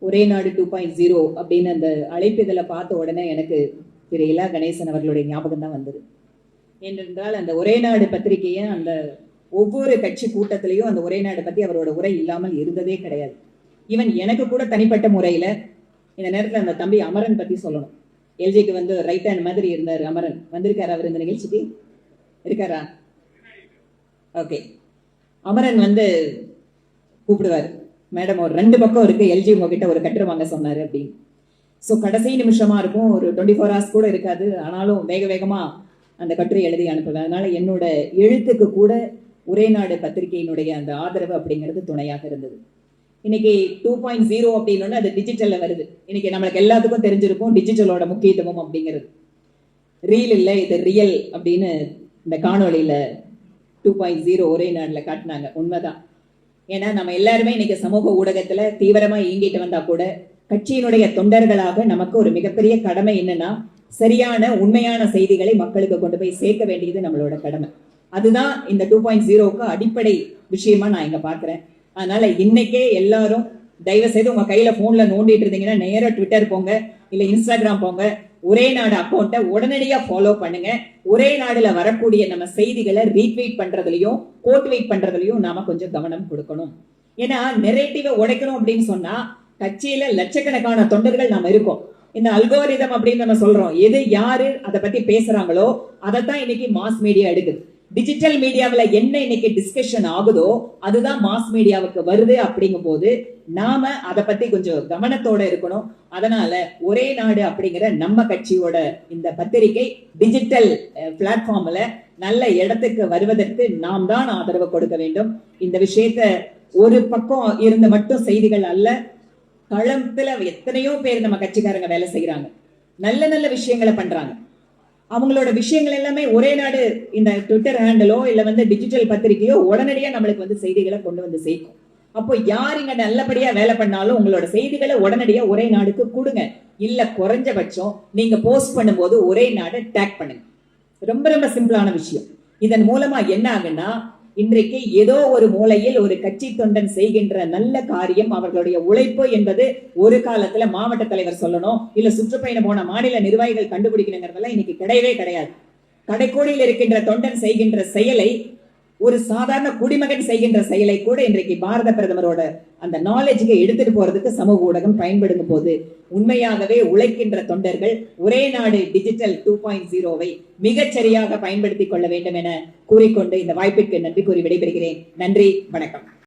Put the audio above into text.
ஒரே நாடு 2.0 அப்படின்னு அந்த அழைப்பிதழை பார்த்த உடனே எனக்கு திரு இலா கணேசன் அவர்களுடைய ஞாபகம் தான் வந்தது. ஏனென்றால் அந்த ஒரே நாடு பத்திரிகையை அந்த ஒவ்வொரு கட்சி கூட்டத்திலையும் அந்த ஒரே நாடு பத்தி அவரோட உரை இல்லாமல் இருந்ததே கிடையாது. ஈவன் எனக்கு கூட தனிப்பட்ட முறையில இந்த நேரத்தில் அந்த தம்பி அமரன் பத்தி சொல்லணும். எல்ஜிக்கு வந்து ரைட் ஹேண்ட் மாதிரி இருந்தார் அமரன். வந்திருக்காரு அவர் இந்த நிகழ்ச்சிக்கு? இருக்காரா? ஓகே. அமரன் வந்து கூப்பிடுவார், மேடம் ஒரு 2 பக்கம் இருக்கு, எல்ஜி உங்ககிட்ட ஒரு கட்டுரை வாங்க சொன்னாரு அப்படின்னு. ஸோ கடைசி நிமிஷமா இருக்கும், ஒரு 24 hours கூட இருக்காது. ஆனாலும் வேக வேகமா அந்த கட்டுரை எழுதி அனுப்புவேன். அதனால என்னோட எழுத்துக்கு கூட ஒரே நாடு பத்திரிகையினுடைய அந்த ஆதரவு அப்படிங்கிறது துணையாக இருந்தது. இன்னைக்கு 2.0 அப்படின்னு அது டிஜிட்டல்ல வருது. இன்னைக்கு நம்மளுக்கு எல்லாத்துக்கும் தெரிஞ்சிருக்கும் டிஜிட்டலோட முக்கியத்துவம் அப்படிங்கிறது. ரீல் இல்லை, இது ரியல் அப்படின்னு இந்த காணொலியில 2.0 ஒரே நாடுல காட்டினாங்க. உண்மைதான். ஏன்னா நம்ம எல்லாருமே இன்னைக்கு சமூக ஊடகத்துல தீவிரமா இயங்கிட்டு வந்தா கூட கட்சியினுடைய தொண்டர்களாக நமக்கு ஒரு மிகப்பெரிய கடமை என்னன்னா, சரியான உண்மையான செய்திகளை மக்களுக்கு கொண்டு போய் சேர்க்க வேண்டியது நம்மளோட கடமை. அதுதான் இந்த 2.0க்கு அடிப்படை விஷயமா நான் இங்க பாக்குறேன். அதனால இன்னைக்கே எல்லாரும் தயவு செய்து உங்க கையில போன்ல நோண்டிட்டு இருந்தீங்கன்னா நேரா ட்விட்டர் போங்க, இல்ல இன்ஸ்டாகிராம் போங்க, ஒரே நாடு அக்கௌண்ட்டை உடனடியா ஃபாலோ பண்ணுங்க. ஒரே நாடுல வரக்கூடிய நம்ம செய்திகளை ரீட்வீட் பண்றதுலயும் கோட்வீட் பண்றதுலயும் நாம கொஞ்சம் கவனம் கொடுக்கணும். ஏன்னா நெரேட்டிவை உடைக்கணும் அப்படின்னு சொன்னா கட்சியில லட்சக்கணக்கான தொண்டர்கள் நாம இருக்கோம். இந்த அல்கோரிதம் அப்படின்னு நம்ம சொல்றோம், எது யாரு அதை பத்தி பேசுறாங்களோ அதைத்தான் இன்னைக்கு மாஸ் மீடியா எடுக்குது. டிஜிட்டல் மீடியாவில் என்ன இன்னைக்கு டிஸ்கஷன் ஆகுதோ அதுதான் மாஸ் மீடியாவுக்கு வருது. அப்படிங்கும் போது நாம அதை பத்தி கொஞ்சம் கவனத்தோட இருக்கணும். அதனால ஒரே நாடு அப்படிங்கிற நம்ம கட்சியோட இந்த பத்திரிகை டிஜிட்டல் பிளாட்ஃபார்ம்ல நல்ல இடத்துக்கு வருவதற்கு நாம் தான் ஆதரவு கொடுக்க வேண்டும். இந்த விஷயத்த ஒரு பக்கம் இருந்து மட்டும் செய்திகள் அல்ல, களத்துல எத்தனையோ பேர் நம்ம கட்சிக்காரங்க வேலை செய்யறாங்க, நல்ல நல்ல விஷயங்களை பண்றாங்க. அவங்களோட விஷயங்கள் எல்லாமே ஒரே நாடு இந்த ட்விட்டர் ஹேண்டலோ இல்ல வந்து டிஜிட்டல் பத்திரிகையோ உடனடியா நம்மளுக்கு வந்து செய்திகளை கொண்டு வந்து சேர்க்கும். அப்போ யார் இங்க நல்லபடியா வேலை பண்ணாலும் உங்களோட செய்திகளை உடனடியா ஒரே நாடுக்கு கொடுங்க. இல்ல குறைஞ்சபட்சம் நீங்க போஸ்ட் பண்ணும்போது ஒரே நாடு டேக் பண்ணுங்க. ரொம்ப ரொம்ப சிம்பிளான விஷயம். இதன் மூலமா என்ன ஆகுன்னா, இன்றைக்கு ஏதோ ஒரு மூலையில் ஒரு கட்சி தொண்டன் செய்கின்ற நல்ல காரியம், அவர்களுடைய உழைப்பு என்பது ஒரு காலத்துல மாவட்ட தலைவர் சொல்லணும், இல்ல சுற்றுப்பயணம் போன மாநில நிர்வாகிகள் கண்டுபிடிக்கணுங்கிறதெல்லாம் இன்னைக்கு கிடையவே கிடையாது. கடைக்கோடியில் இருக்கின்ற தொண்டன் செய்கின்ற செயலை, ஒரு சாதாரண குடிமகன் செய்கின்ற செயலை கூட இன்றைக்கு பாரத பிரதமரோட அந்த நாலேஜுக்கு எடுத்துட்டு போறதுக்கு சமூக ஊடகம் பயன்படுத்தும் போது உண்மையாகவே உழைக்கின்ற தொண்டர்கள் ஒரே நாடு டிஜிட்டல் 2.0வை மிகச்சரியாக பயன்படுத்திக் கொள்ள வேண்டும் என கூறிக்கொண்டு இந்த வாய்ப்பிற்கு நன்றி கூறி விடைபெறுகிறேன். நன்றி, வணக்கம்.